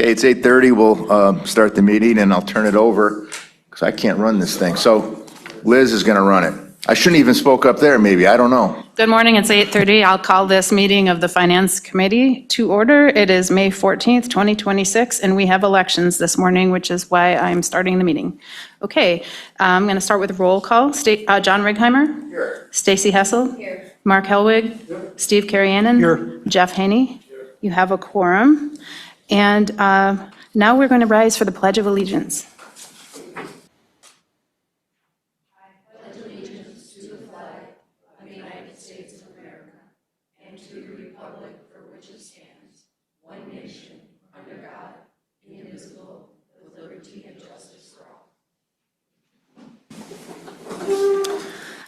Okay, it's 8:30. We'll start the meeting, and I'll turn it over because I can't run this thing. So Liz is going to run it. I shouldn't even spoke up there, maybe. I don't know. Good morning, it's 8:30. I'll call this meeting of the Finance Committee to order. It is May 14th, 2026, and we have elections this morning, which is why I'm starting the meeting. Okay, I'm going to start with roll call. John Righeimer? Here. Stacy Hessel? Here. Mark Helwig? Here. Steve Carrianen? Here. Jeff Haney? Here. You have a quorum. And now we're going to rise for the Pledge of Allegiance.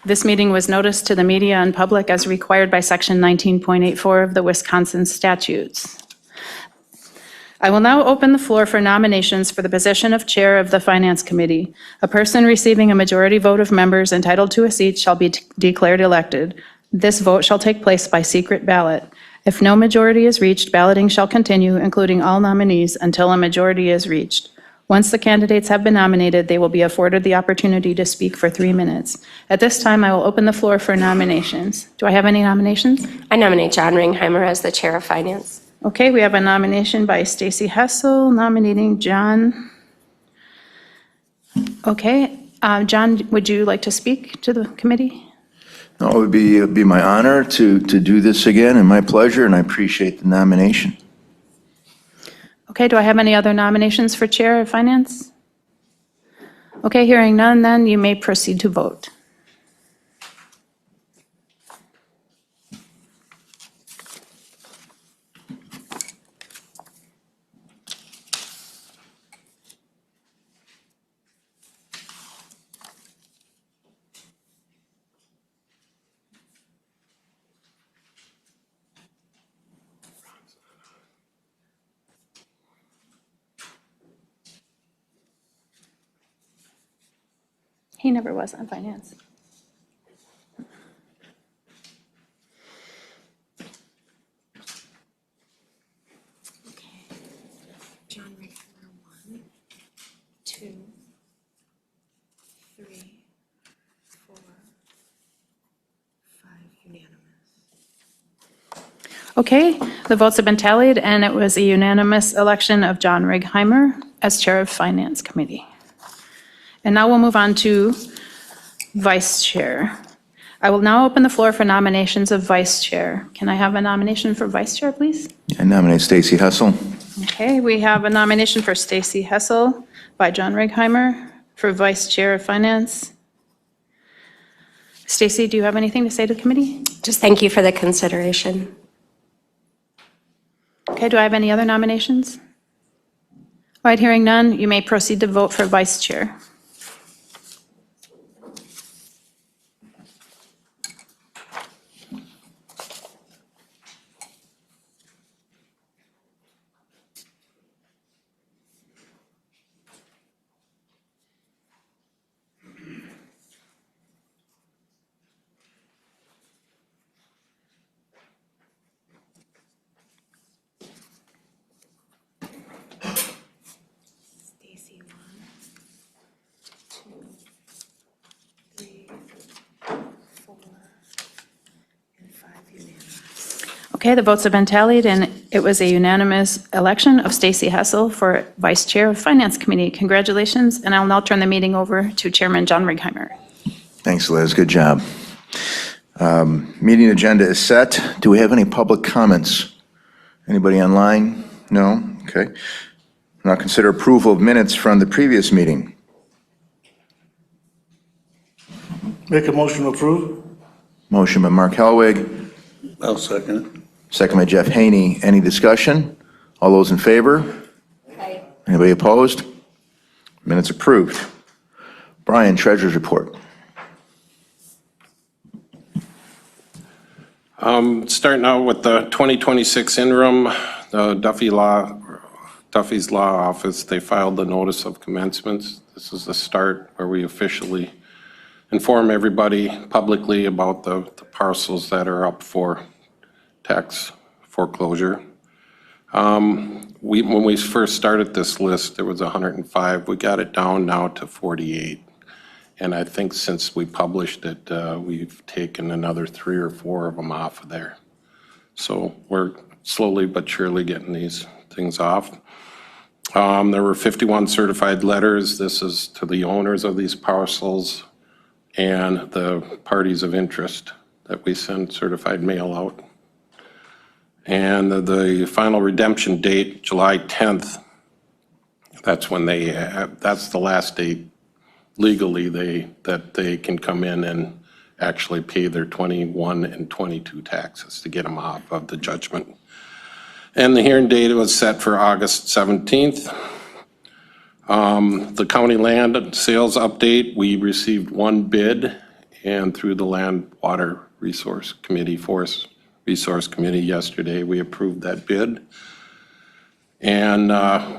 This meeting was noticed to the media and public as required by Section 19.84 of the Wisconsin statutes. I will now open the floor for nominations for the position of Chair of the Finance Committee. A person receiving a majority vote of members entitled to a seat shall be declared elected. This vote shall take place by secret ballot. If no majority is reached, balloting shall continue, including all nominees, until a majority is reached. Once the candidates have been nominated, they will be afforded the opportunity to speak for 3 minutes. At this time, I will open the floor for nominations. Do I have any nominations? I nominate John Righeimer as the Chair of Finance. Okay, we have a nomination by Stacy Hessel, nominating John. Okay, John, would you like to speak to the committee? No, it would be my honor to do this again, and my pleasure, and I appreciate the nomination. Okay, do I have any other nominations for Chair of Finance? Okay, hearing none, then you may proceed to vote. He never was on finance. Okay. John Righeimer, 1, 2, 3, 4, 5, unanimous. Okay, the votes have been tallied, and it was a unanimous election of John Righeimer as Chair of Finance Committee. And now we'll move on to Vice Chair. I will now open the floor for nominations of Vice Chair. Can I have a nomination for Vice Chair, please? I nominate Stacy Hessel. Okay, we have a nomination for Stacy Hessel by John Righeimer for Vice Chair of Finance. Stacy, do you have anything to say to the committee? Just thank you for the consideration. Okay, do I have any other nominations? All right, hearing none, you may proceed to vote for Vice Chair. Stacy, 1, 2, 3, 4, and 5, unanimous. Okay, the votes have been tallied, and it was a unanimous election of Stacy Hessel for Vice Chair of Finance Committee. Congratulations, and I'll now turn the meeting over to Chairman John Righeimer. Thanks, Liz. Good job. Meeting agenda is set. Do we have any public comments? Anybody online? No? Okay. Now consider approval of minutes from the previous meeting. Make a motion to approve. Motion by Mark Helwig, I'll second it. second by Jeff Haney. Any discussion? All those in favor? Aye. Anybody opposed? Minutes approved. Brian, Treasurer's Report. Starting out with the 2026 interim, the Duffy's Law Office, they filed the notice of commencements. This is the start where we officially inform everybody publicly about the parcels that are up for tax foreclosure. When we first started this list, there was 105. We got it down now to 48. And I think since we published it, we've taken another 3 or 4 of them off of there. So we're slowly but surely getting these things off. There were 51 certified letters. This is to the owners of these parcels and the parties of interest that we send certified mail out. And the final redemption date, July 10th, that's when that's the last date legally that they can come in and actually pay their 21 and 22 taxes to get them off of the judgment. And the hearing date was set for August 17th. The county land sales update, we received 1 bid, and through the Land Water Resource Committee, Forest Resource Committee yesterday, we approved that bid. And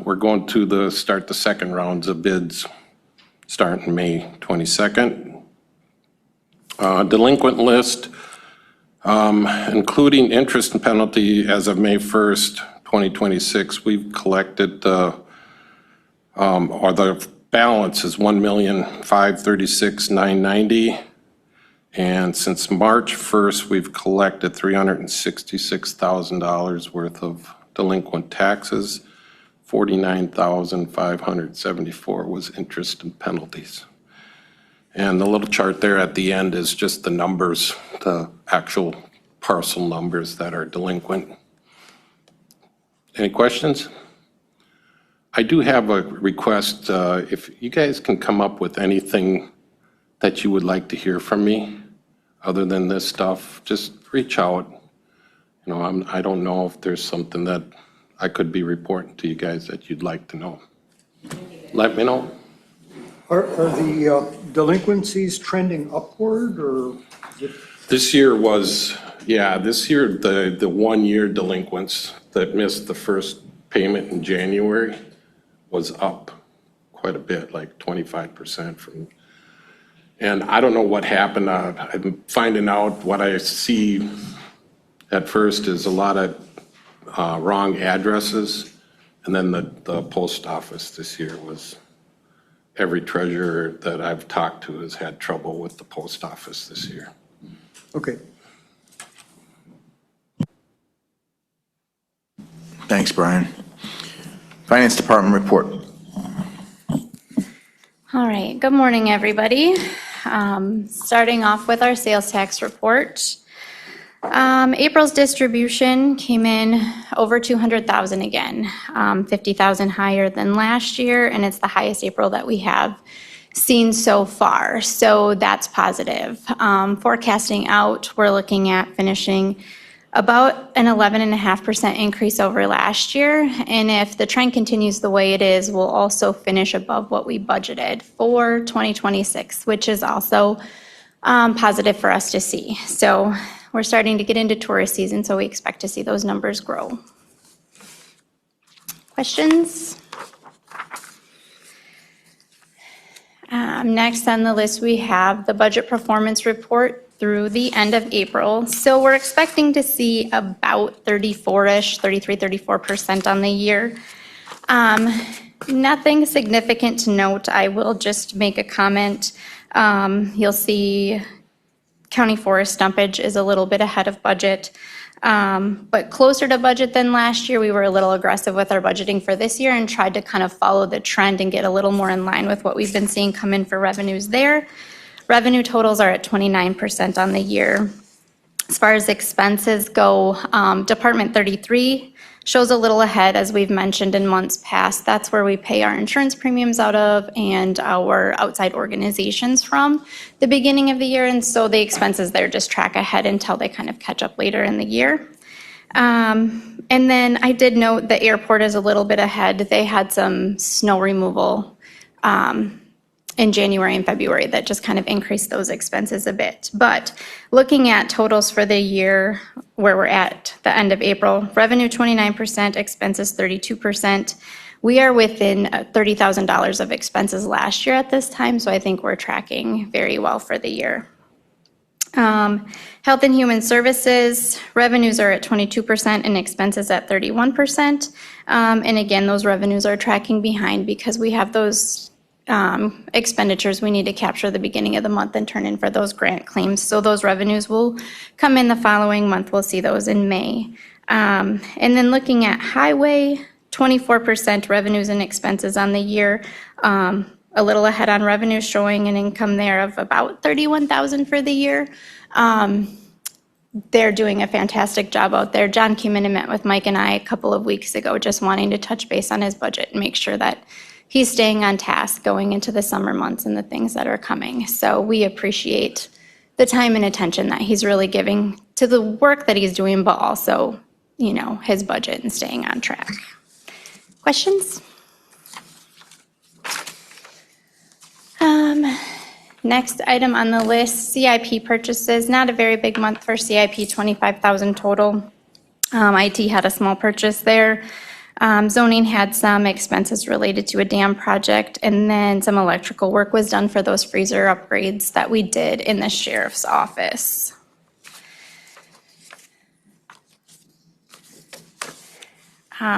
we're going to start the second rounds of bids starting May 22nd. Delinquent list, including interest and penalty as of May 1st, 2026, we've collected the balance is $1,536,990. And since March 1st, we've collected $366,000 worth of delinquent taxes. $49,574 was interest and penalties. And the little chart there at the end is just the numbers, the actual parcel numbers that are delinquent. Any questions? I do have a request. If you guys can come up with anything that you would like to hear from me, other than this stuff, just reach out. You know, I don't know if there's something that I could be reporting to you guys that you'd like to know. Let me know. Are the delinquencies trending upward, or is it? This year was, this year, the 1-year delinquents that missed the first payment in January was up quite a bit, like 25% from. And I don't know what happened. I'm finding out what I see at first is a lot of wrong addresses. And then the post office this year was, every treasurer that I've talked to has had trouble with the post office this year. Okay. Thanks, Brian. Finance Department report. All right, good morning, everybody. Starting off with our sales tax report. April's distribution came in over 200,000 again, 50,000 higher than last year, and it's the highest April that we have seen so far, so that's positive. Forecasting out, we're looking at finishing about an 11.5% increase over last year, and if the trend continues the way it is, we'll also finish above what we budgeted for 2026, which is also positive for us to see. So we're starting to get into tourist season, so we expect to see those numbers grow. Questions? Next on the list, we have the budget performance report through the end of April. So we're expecting to see about 34-ish, 34% on the year. Nothing significant to note. I will just make a comment. You'll see county forest stumpage is a little bit ahead of budget, but closer to budget than last year. We were a little aggressive with our budgeting for this year and tried to kind of follow the trend and get a little more in line with what we've been seeing come in for revenues there. Revenue totals are at 29% on the year. As far as expenses go, Department 33 shows a little ahead, as we've mentioned in months past. That's where we pay our insurance premiums out of and our outside organizations from the beginning of the year. And so the expenses there just track ahead until they kind of catch up later in the year. And then I did note the airport is a little bit ahead. They had some snow removal in January and February that just kind of increased those expenses a bit. But looking at totals for the year, where we're at the end of April, revenue 29%, expenses 32%. We are within $30,000 of expenses last year at this time, so I think we're tracking very well for the year. Health and Human Services, revenues are at 22% and expenses at 31%. And again, those revenues are tracking behind because we have those expenditures we need to capture the beginning of the month and turn in for those grant claims. So those revenues will come in the following month. We'll see those in May. And then looking at Highway, 24% revenues and expenses on the year. A little ahead on revenue, showing an income there of about $31,000 for the year. They're doing a fantastic job out there. John came in and met with Mike and I a couple of weeks ago, just wanting to touch base on his budget and make sure that he's staying on task going into the summer months and the things that are coming. So we appreciate the time and attention that he's really giving to the work that he's doing, but also, you know, his budget and staying on track. Questions? Next item on the list, CIP purchases. Not a very big month for CIP, 25,000 total. IT had a small purchase there. Zoning had some expenses related to a dam project, and then some electrical work was done for those freezer upgrades that we did in the sheriff's office.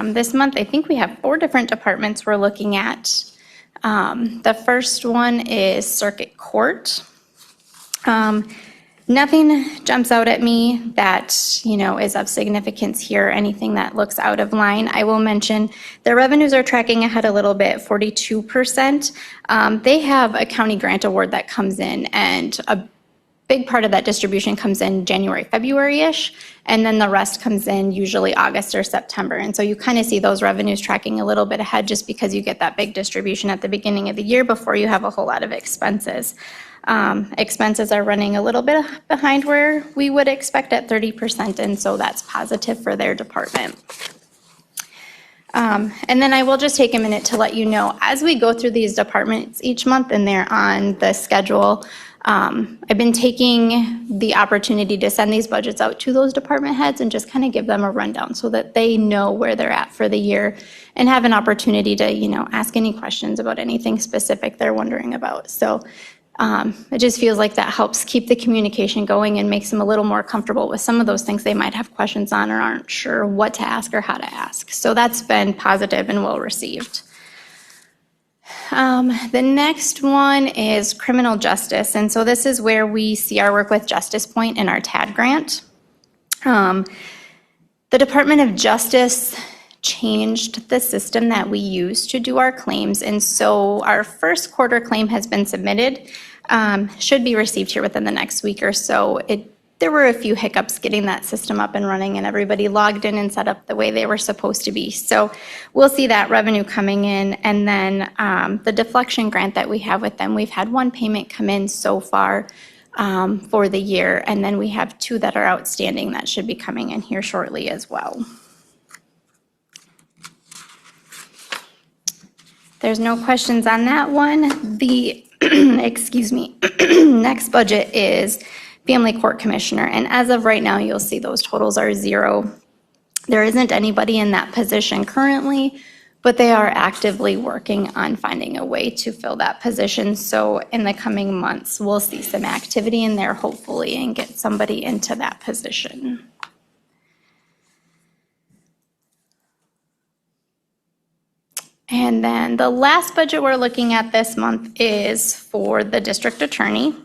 This month, I think we have 4 different departments we're looking at. The first one is Circuit Court. Nothing jumps out at me that, you know, is of significance here, anything that looks out of line. I will mention their revenues are tracking ahead a little bit, 42%. They have a county grant award that comes in, and a big part of that distribution comes in January, February-ish, and then the rest comes in usually August or September. And so you kind of see those revenues tracking a little bit ahead just because you get that big distribution at the beginning of the year before you have a whole lot of expenses. Expenses are running a little bit behind where we would expect at 30%, and so that's positive for their department. And then I will just take a minute to let you know, as we go through these departments each month and they're on the schedule, I've been taking the opportunity to send these budgets out to those department heads and just kind of give them a rundown so that they know where they're at for the year and have an opportunity to, you know, ask any questions about anything specific they're wondering about. So it just feels like that helps keep the communication going and makes them a little more comfortable with some of those things they might have questions on or aren't sure what to ask or how to ask. So that's been positive and well received. The next one is criminal justice. And so this is where we see our work with Justice Point and our TAD grant. The Department of Justice changed the system that we use to do our claims. And so our first quarter claim has been submitted, should be received here within the next week or so. There were a few hiccups getting that system up and running, and everybody logged in and set up the way they were supposed to be. So we'll see that revenue coming in. And then the deflection grant that we have with them, we've had 1 payment come in so far for the year, and then we have 2 that are outstanding that should be coming in here shortly as well. There's no questions on that one. The, excuse me, next budget is Family Court Commissioner, and as of right now, you'll see those totals are 0. There isn't anybody in that position currently, but they are actively working on finding a way to fill that position. So in the coming months, we'll see some activity in there, hopefully, and get somebody into that position. And then the last budget we're looking at this month is for the district attorney.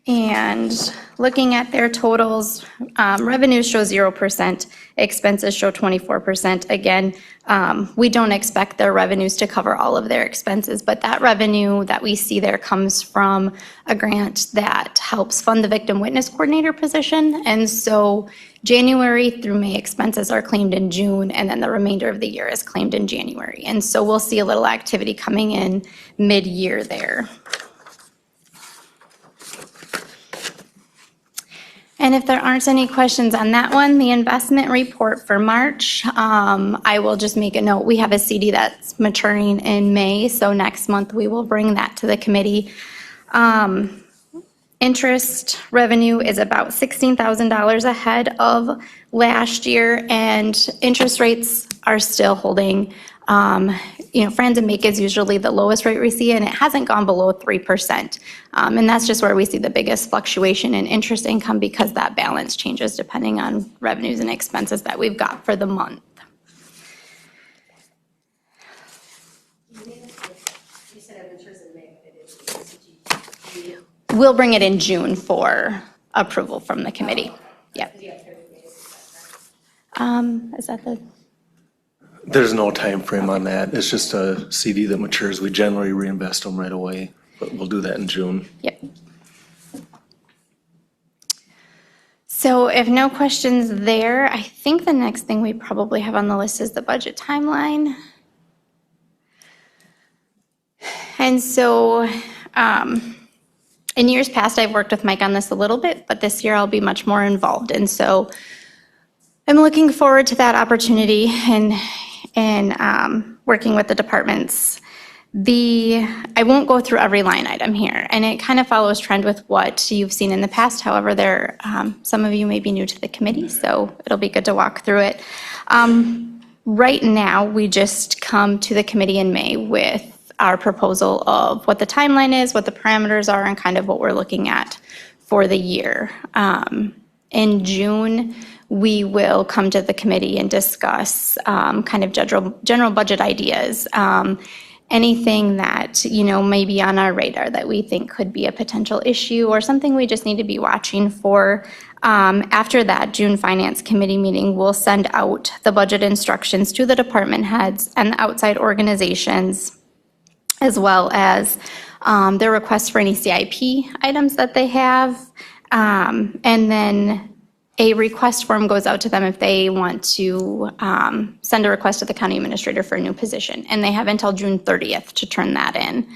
And looking at their totals, revenues show 0%, expenses show 24%. Again, we don't expect their revenues to cover all of their expenses, but that revenue that we see there comes from a grant that helps fund the victim witness coordinator position. And so January through May expenses are claimed in June, and then the remainder of the year is claimed in January. And so we'll see a little activity coming in mid-year there. And if there aren't any questions on that one, the investment report for March, I will just make a note. We have a CD that's maturing in May, so next month we will bring that to the committee. Interest revenue is about $16,000 ahead of last year, and interest rates are still holding. Franz and Make is usually the lowest rate we see, and it hasn't gone below 3%. And that's just where we see the biggest fluctuation in interest income because that balance changes depending on revenues and expenses that we've got for the month. We'll bring it in June for approval from the committee. Yep. Is that the? There's no time frame on that. It's just a CD that matures. We generally reinvest them right away, but we'll do that in June. Yep. So if no questions there, I think the next thing we probably have on the list is the budget timeline. And so in years past, I've worked with Mike on this a little bit, but this year I'll be much more involved. And so I'm looking forward to that opportunity and working with the departments. I won't go through every line item here, and it kind of follows trend with what you've seen in the past. However, some of you may be new to the committee, so it'll be good to walk through it. Right now, we just come to the committee in May with our proposal of what the timeline is, what the parameters are, and kind of what we're looking at for the year. In June, we will come to the committee and discuss kind of general budget ideas. Anything that, may be on our radar that we think could be a potential issue or something we just need to be watching for. After that June Finance Committee meeting, we'll send out the budget instructions to the department heads and the outside organizations, as well as their requests for any CIP items that they have. And then a request form goes out to them if they want to send a request to the county administrator for a new position. And they have until June 30th to turn that in.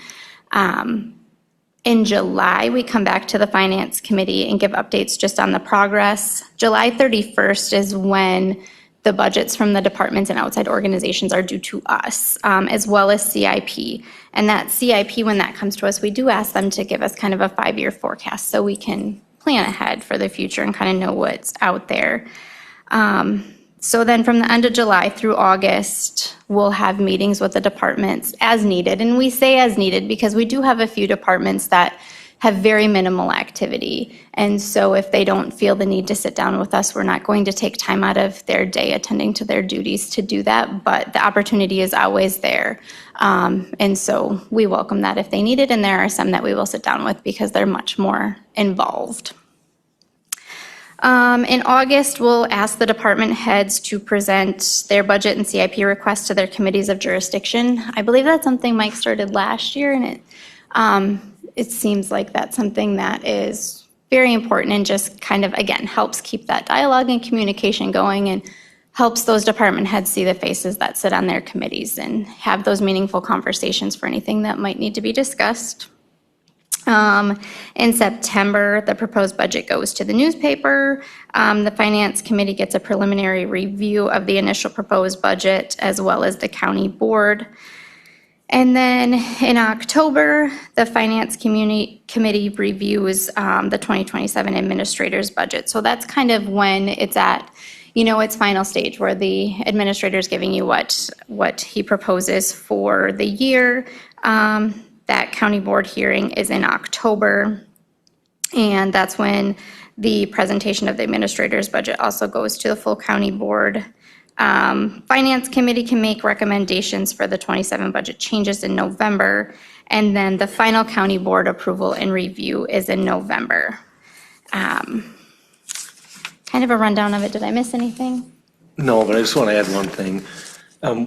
In July, we come back to the Finance Committee and give updates just on the progress. July 31st is when the budgets from the departments and outside organizations are due to us, as well as CIP. And that CIP, when that comes to us, we do ask them to give us kind of a 5-year forecast so we can plan ahead for the future and kind of know what's out there. So then from the end of July through August, we'll have meetings with the departments as needed. And we say as needed because we do have a few departments that have very minimal activity. And so if they don't feel the need to sit down with us, we're not going to take time out of their day attending to their duties to do that, but the opportunity is always there. And so we welcome that if they need it, and there are some that we will sit down with because they're much more involved. In August, we'll ask the department heads to present their budget and CIP requests to their committees of jurisdiction. I believe that's something Mike started last year, and it seems like that's something that is very important and just kind of, again, helps keep that dialogue and communication going and helps those department heads see the faces that sit on their committees and have those meaningful conversations for anything that might need to be discussed. In September, the proposed budget goes to the newspaper. The Finance Committee gets a preliminary review of the initial proposed budget as well as the county board. And then in October, the Finance Committee reviews the 2027 administrator's budget. So that's kind of when it's at, its final stage where the administrator is giving you what he proposes for the year. That county board hearing is in October. And that's when the presentation of the administrator's budget also goes to the full county board. Finance Committee can make recommendations for the 27 budget changes in November, and then the final county board approval and review is in November. Kind of a rundown of it. Did I miss anything? No, but I just want to add one thing.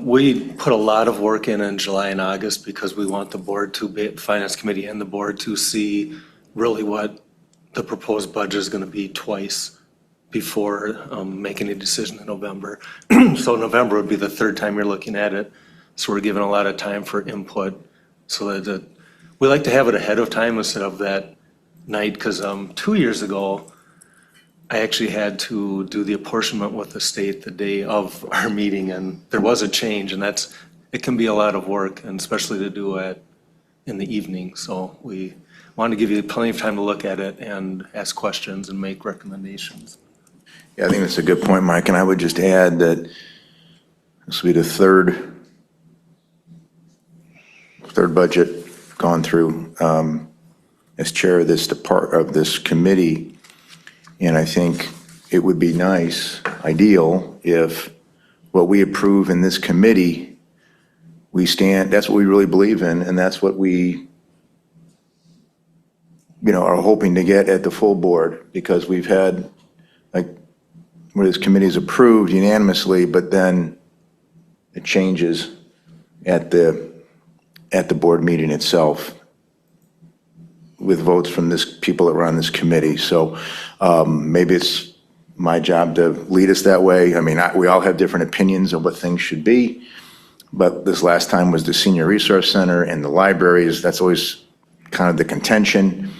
We put a lot of work in July and August because we want the board Finance Committee and the board to see really what the proposed budget is going to be twice before making a decision in November. So November would be the third time you're looking at it. So we're giving a lot of time for input so that we like to have it ahead of time instead of that night. Because 2 years ago, I actually had to do the apportionment with the state the day of our meeting, and there was a change, and it can be a lot of work, and especially to do it in the evening. So we want to give you plenty of time to look at it and ask questions and make recommendations. Yeah, I think that's a good point, Mike, and I would just add that this will be the third third budget gone through as chair of this committee, and I think it would be nice, ideal, if what we approve in this committee, that's what we really believe in, and that's what we, are hoping to get at the full board, because we've had, like, where this committee is approved unanimously, but then it changes at the board meeting itself with votes from people that were on this committee. So maybe it's my job to lead us that way. I mean, we all have different opinions of what things should be, but this last time was the Senior Resource Center and the libraries. That's always kind of the contention.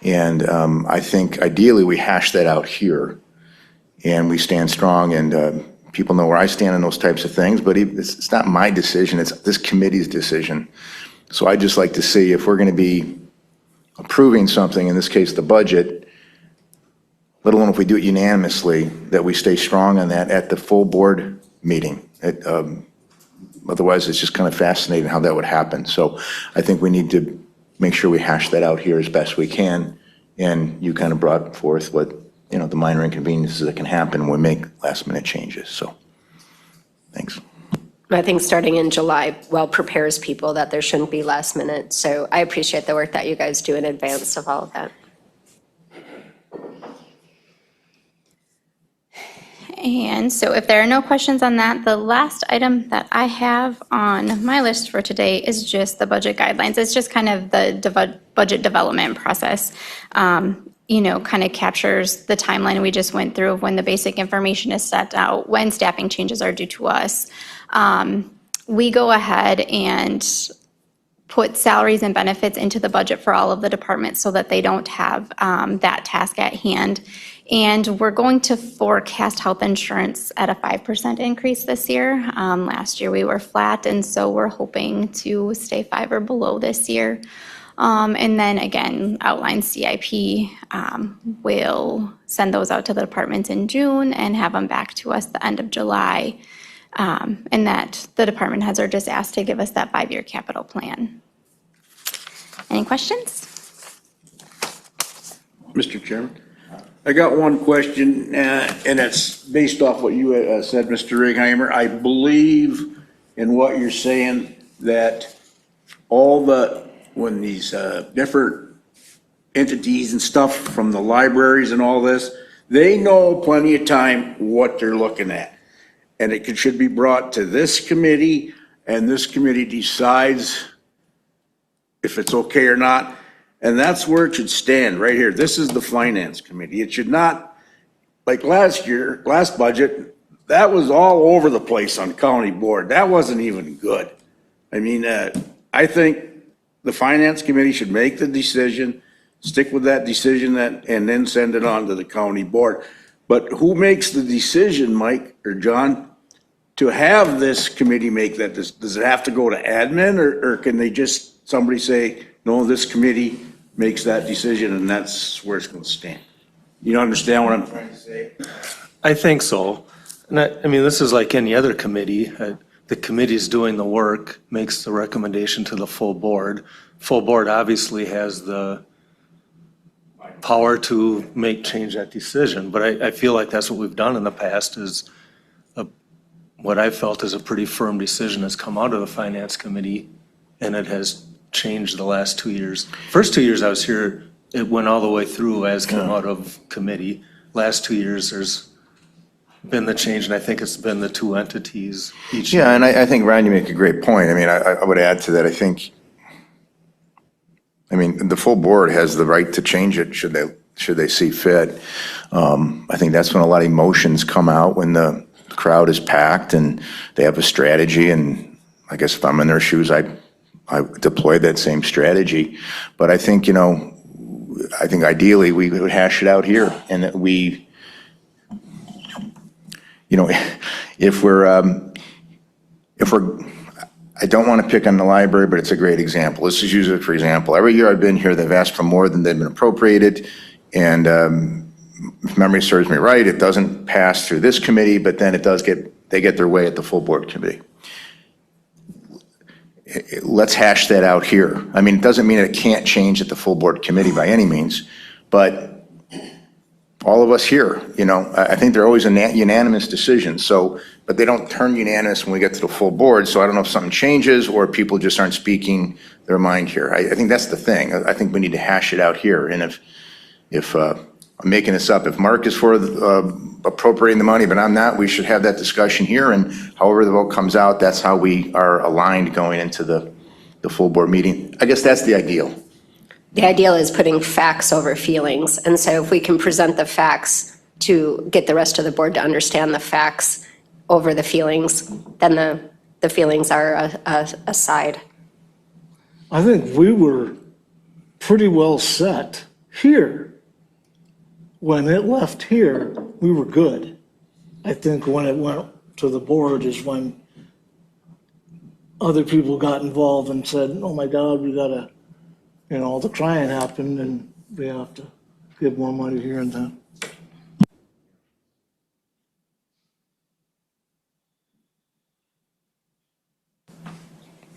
And I think ideally we hash that out here and we stand strong, and people know where I stand on those types of things, but it's not my decision, it's this committee's decision. So I'd just like to see, if we're going to be approving something, in this case the budget, let alone if we do it unanimously, that we stay strong on that at the full board meeting. Otherwise, it's just kind of fascinating how that would happen. So I think we need to make sure we hash that out here as best we can. And you kind of brought forth what, the minor inconveniences that can happen when we make last minute changes. So, thanks. I think starting in July well prepares people that there shouldn't be last minute. So I appreciate the work that you guys do in advance of all of that. And so if there are no questions on that, the last item that I have on my list for today is just the budget guidelines. It's just kind of the budget development process. Kind of captures the timeline we just went through of when the basic information is set out, when staffing changes are due to us. We go ahead and put salaries and benefits into the budget for all of the departments so that they don't have that task at hand. And we're going to forecast health insurance at a 5% increase this year. Last year we were flat, and so we're hoping to stay 5 or below this year. And then again, outline CIP. We'll send those out to the departments in June and have them back to us the end of July. And that the department heads are just asked to give us that 5-year capital plan. Any questions? Mr. Chairman, I got one question, and it's based off what you said, Mr. Righeimer. I believe in what you're saying, that when these different entities and stuff from the libraries and all this, they know plenty of time what they're looking at. And it should be brought to this committee, and this committee decides if it's okay or not. And that's where it should stand, right here. This is the finance committee. It should not, like last budget, that was all over the place on county board. That wasn't even good. I mean, I think the finance committee should make the decision, stick with that decision, and then send it on to the county board. But who makes the decision, Mike or John, to have this committee make that? Does it have to go to admin, or can they just, somebody say, no, this committee makes that decision and that's where it's going to stand? You understand what I'm trying to say? I think so. And I mean, this is like any other committee. The committee's doing the work, makes the recommendation to the full board. Full board obviously has the power to change that decision. But I feel like that's what we've done in the past, is what I felt is a pretty firm decision has come out of the finance committee, and it has changed the last 2 years. First 2 years I was here, it went all the way through as came out of committee. Last 2 years, there's been the change, and I think it's been the two entities each year. Yeah, and I think, Ryan, you make a great point. I mean, I would add to that, I mean, the full board has the right to change it should they see fit. I think that's when a lot of emotions come out, when the crowd is packed and they have a strategy, and I guess if I'm in their shoes, I deploy that same strategy. But I think, ideally we would hash it out here, and that we, if we're, I don't want to pick on the library, but it's a great example. Let's just use it for example. Every year I've been here, they've asked for more than they've been appropriated. And if memory serves me right, it doesn't pass through this committee, but then they get their way at the full board committee. let's hash that out here. I mean, it doesn't mean it can't change at the full board committee by any means, but all of us here, I think they're always a unanimous decision, so, but they don't turn unanimous when we get to the full board, so I don't know if something changes or people just aren't speaking their mind here. I think that's the thing. I think we need to hash it out here, and if I'm making this up, if Mark is for appropriating the money, but I'm not, we should have that discussion here, and however the vote comes out, that's how we are aligned going into the full board meeting. I guess that's the ideal. The ideal is putting facts over feelings. And so if we can present the facts to get the rest of the board to understand the facts over the feelings, then the feelings are aside. I think we were pretty well set here. When it left here, we were good. I think when it went to the board is when other people got involved and said, oh my God, we gotta, all the crying happened and we have to give more money here and there.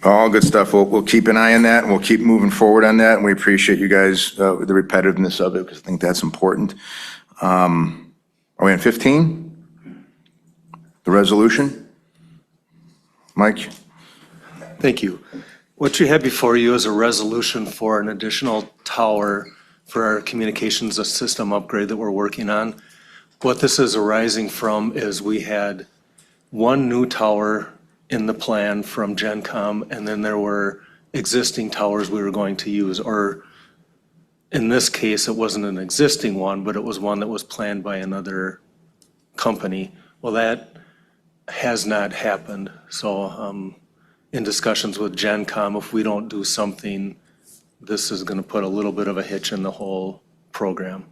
All good stuff. We'll keep an eye on that, and we'll keep moving forward on that, and we appreciate you guys, the repetitiveness of it, because I think that's important. Are we on 15? The resolution? Mike? Thank you. What you have before you is a resolution for an additional tower for our communications system upgrade that we're working on. What this is arising from is we had one new tower in the plan from GenCom, and then there were existing towers we were going to use, or in this case, it wasn't an existing one, but it was one that was planned by another company. Well, that has not happened. So in discussions with GenCom, if we don't do something, this is gonna put a little bit of a hitch in the whole program.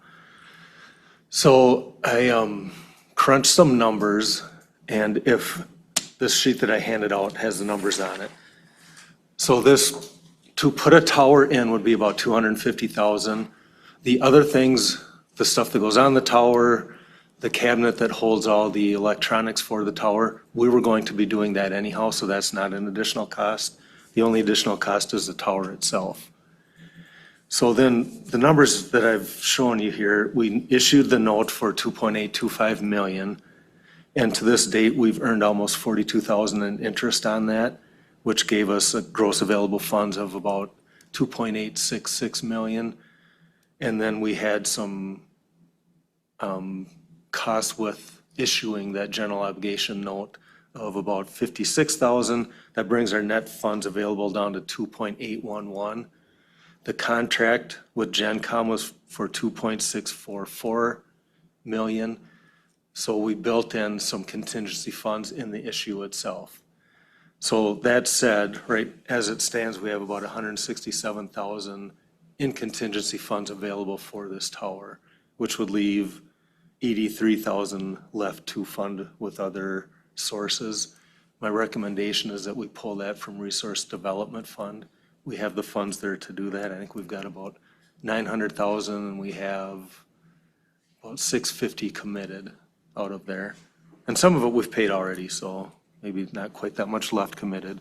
So I crunched some numbers, and if this sheet that I handed out has the numbers on it. So this, to put a tower in would be about $250,000. The other things, the stuff that goes on the tower, the cabinet that holds all the electronics for the tower, we were going to be doing that anyhow, so that's not an additional cost. The only additional cost is the tower itself. So then the numbers that I've shown you here, we issued the note for $2.825 million. And to this date, we've earned almost $42,000 in interest on that, which gave us a gross available funds of about $2.866 million. And then we had some costs with issuing that general obligation note of about $56,000. That brings our net funds available down to $2.811. The contract with GenCom was for $2.644 million. So we built in some contingency funds in the issue itself. So that said, right, as it stands, we have about $167,000 in contingency funds available for this tower, which would leave $83,000 left to fund with other sources. My recommendation is that we pull that from Resource Development Fund. We have the funds there to do that. I think we've got about $900,000, and we have about $650 committed out of there. And some of it we've paid already, so maybe not quite that much left committed.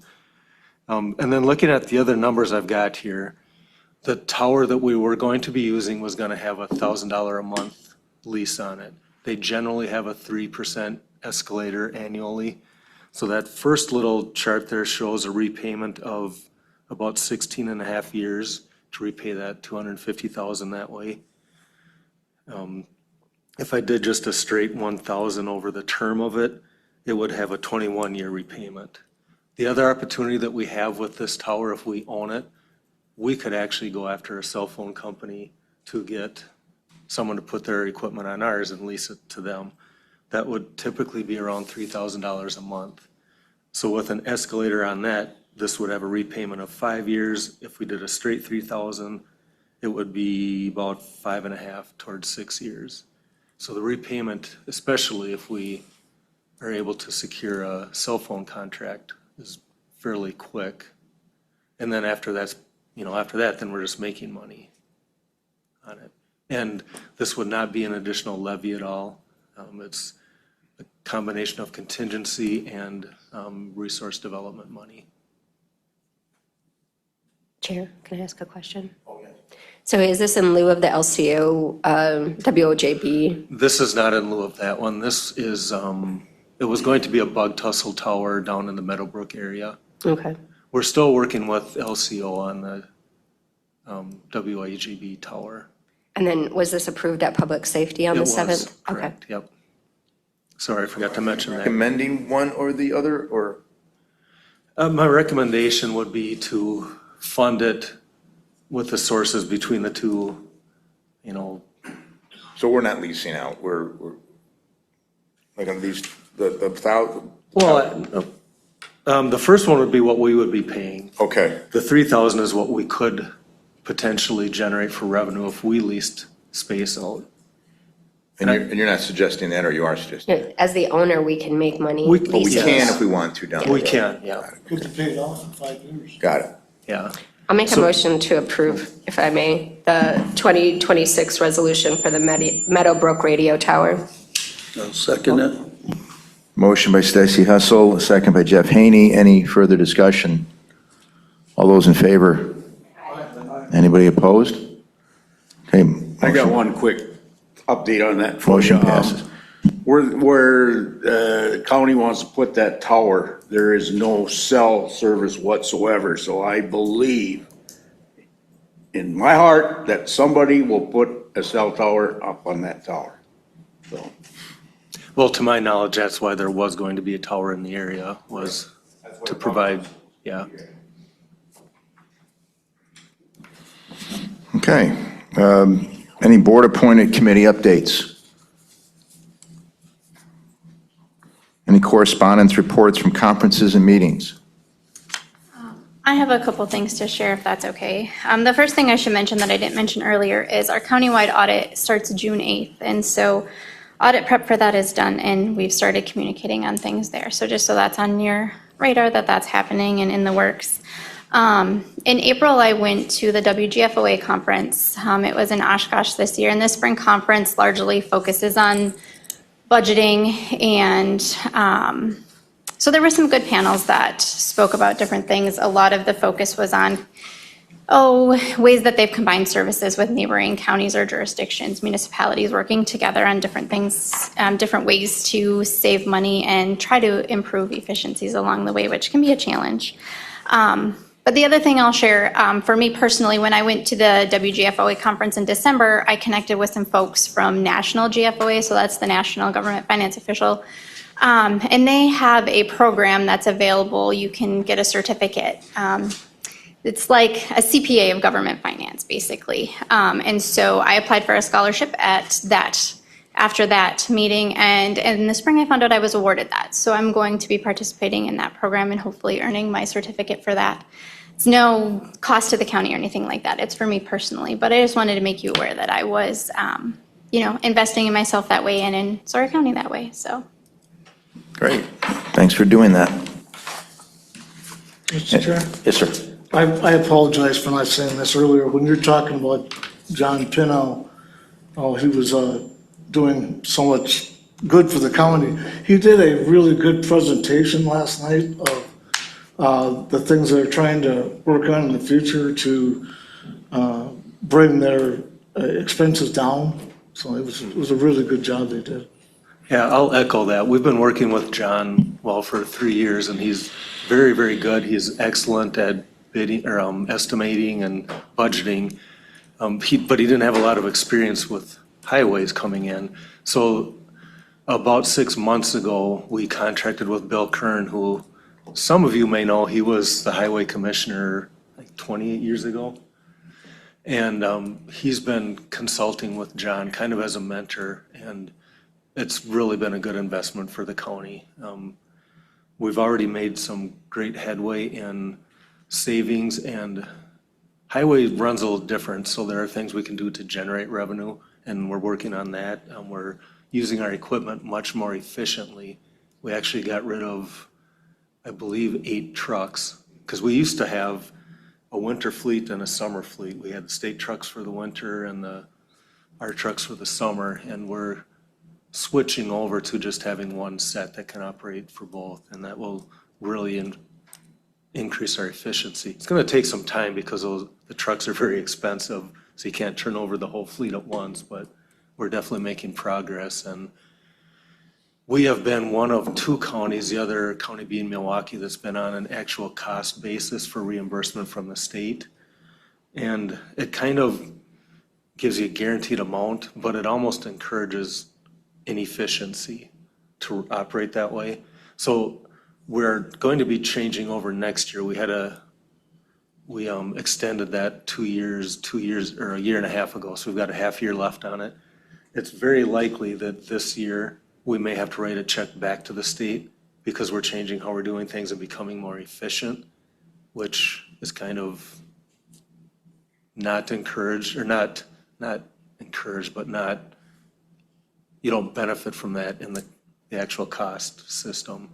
And then looking at the other numbers I've got here, the tower that we were going to be using was gonna have $1,000 a month lease on it. They generally have a 3% escalator annually. So that first little chart there shows a repayment of about 16 and a half years to repay that $250,000 that way. If I did just a straight 1,000 over the term of it, it would have a 21-year repayment. The other opportunity that we have with this tower, if we own it, we could actually go after a cell phone company to get someone to put their equipment on ours and lease it to them. That would typically be around $3,000 a month. So with an escalator on that, this would have a repayment of 5 years. If we did a straight 3,000, it would be about 5.5 towards 6 years. So the repayment, especially if we are able to secure a cell phone contract, is fairly quick. And then after that, then we're just making money on it. And this would not be an additional levy at all. It's a combination of contingency and resource development money. Chair, can I ask a question? So is this in lieu of the LCO, WOJB? This is not in lieu of that one. This is, it was going to be a bug tussle tower down in the Meadowbrook area. Okay. We're still working with LCO on the WAGB tower. And then was this approved at Public Safety on It the was, 7th? Okay. correct, yep. Sorry, I forgot to mention that. Recommending one or the other, or? My recommendation would be to fund it with the sources between the two, you know. So we're not leasing out, we're like on these, the 1,000? Well, the first one would be what we would be paying. Okay, The 3,000 is what we could potentially generate for revenue if we leased space out. and you're not suggesting that, or you are suggesting? As the owner, we can make money. We We leasing. can if we want to down the We road. can, yeah, Good to pay it off in 5 years. Got it. yeah. I'll make a motion to approve, if I may, the 2026 resolution for the Meadowbrook Radio Tower. I'll second it. Motion by Stacy Hustle, a second by Jeff Haney. Any further discussion? All those in favor? Anybody opposed? Okay. I got one quick update on that. for Motion you. passes. Where the county wants to put that tower, there is no cell service whatsoever. So I believe in my heart that somebody will put a cell tower up on that tower. So, Well, to my knowledge, that's why there was going to be a tower in the area, was to provide, yeah. Okay. Any board-appointed committee updates? Any correspondence reports from conferences and meetings? I have a couple things to share, if that's okay. The first thing I should mention that I didn't mention earlier is our countywide audit starts June 8th. And so audit prep for that is done, and we've started communicating on things there. So just so that's on your radar that that's happening and in the works. In April, I went to the WGFOA conference. It was in Oshkosh this year, and this spring conference largely focuses on budgeting, and so there were some good panels that spoke about different things. A lot of the focus was on, ways that they've combined services with neighboring counties or jurisdictions, municipalities working together on different things, different ways to save money and try to improve efficiencies along the way, which can be a challenge. But the other thing I'll share, for me personally, when I went to the WGFOA conference in December, I connected with some folks from National GFOA, so that's the National Government Finance Official. And they have a program that's available. You can get a certificate. It's like a CPA of government finance, basically. And so I applied for a scholarship after that meeting, and in the spring I found out I was awarded that. So I'm going to be participating in that program and hopefully earning my certificate for that. It's no cost to the county or anything like that. It's for me personally, but I just wanted to make you aware that I was, investing in myself that way and in Sawyer County that way, so. Great. Thanks for doing that. Mr. Chair, Yes, sir. I apologize for not saying this earlier. When you're talking about John Pino, he was doing so much good for the county. He did a really good presentation last night of the things they're trying to work on in the future to bring their expenses down. So it was a really good job they did. Yeah, I'll echo that. We've been working with John, for 3 years, and he's very, very good. He's excellent at bidding, or estimating and budgeting. But he didn't have a lot of experience with highways coming in. So about 6 months ago, we contracted with Bill Kern, who some of you may know, he was the highway commissioner like 28 years ago. And he's been consulting with John kind of as a mentor, and it's really been a good investment for the county. We've already made some great headway in savings, and highway runs a little different, so there are things we can do to generate revenue, and we're working on that. We're using our equipment much more efficiently. We actually got rid of, I believe, 8 trucks, because we used to have a winter fleet and a summer fleet. We had the state trucks for the winter and our trucks for the summer, and we're switching over to just having one set that can operate for both, and that will really increase our efficiency. It's going to take some time because the trucks are very expensive, so you can't turn over the whole fleet at once, but we're definitely making progress. And we have been one of 2 counties, the other county being Milwaukee, that's been on an actual cost basis for reimbursement from the state. And it kind of gives you a guaranteed amount, but it almost encourages inefficiency to operate that way. So we're going to be changing over next year. We extended that 2 years, or a year and a half ago, so we've got a half year left on it. It's very likely that this year we may have to write a check back to the state because we're changing how we're doing things and becoming more efficient, which is kind of not encouraged, or not encouraged, but not, you don't benefit from that in the actual cost system.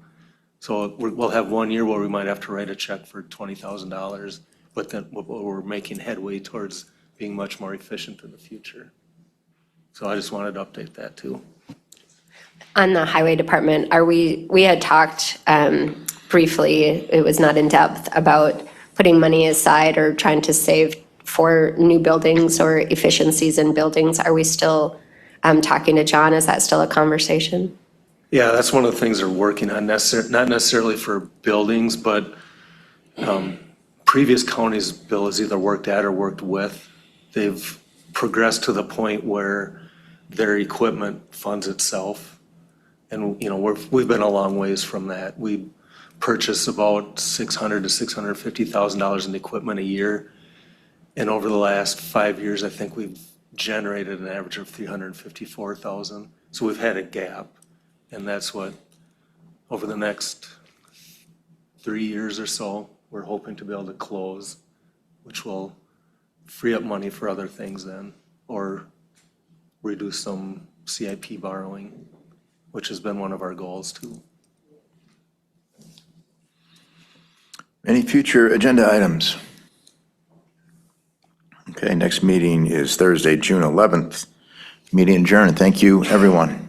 So we'll have 1 year where we might have to write a check for $20,000, but then we're making headway towards being much more efficient in the future. So I just wanted to update that too. On the highway department, we had talked briefly, it was not in depth, about putting money aside or trying to save for new buildings or efficiencies in buildings. Are we still talking to John? Is that still a conversation? Yeah, that's one of the things they're working on, not necessarily for buildings, but previous counties Bill has either worked at or worked with. They've progressed to the point where their equipment funds itself. And, we've been a long ways from that. We purchase about $600,000 to $650,000 in equipment a year. And over the last 5 years, I think we've generated an average of $354,000. So we've had a gap. And that's what, over the next 3 years or so, we're hoping to be able to close, which will free up money for other things then, or reduce some CIP borrowing, which has been one of our goals too. Any future agenda items? Okay, next meeting is Thursday, June 11th. Meeting adjourned. Thank you, everyone.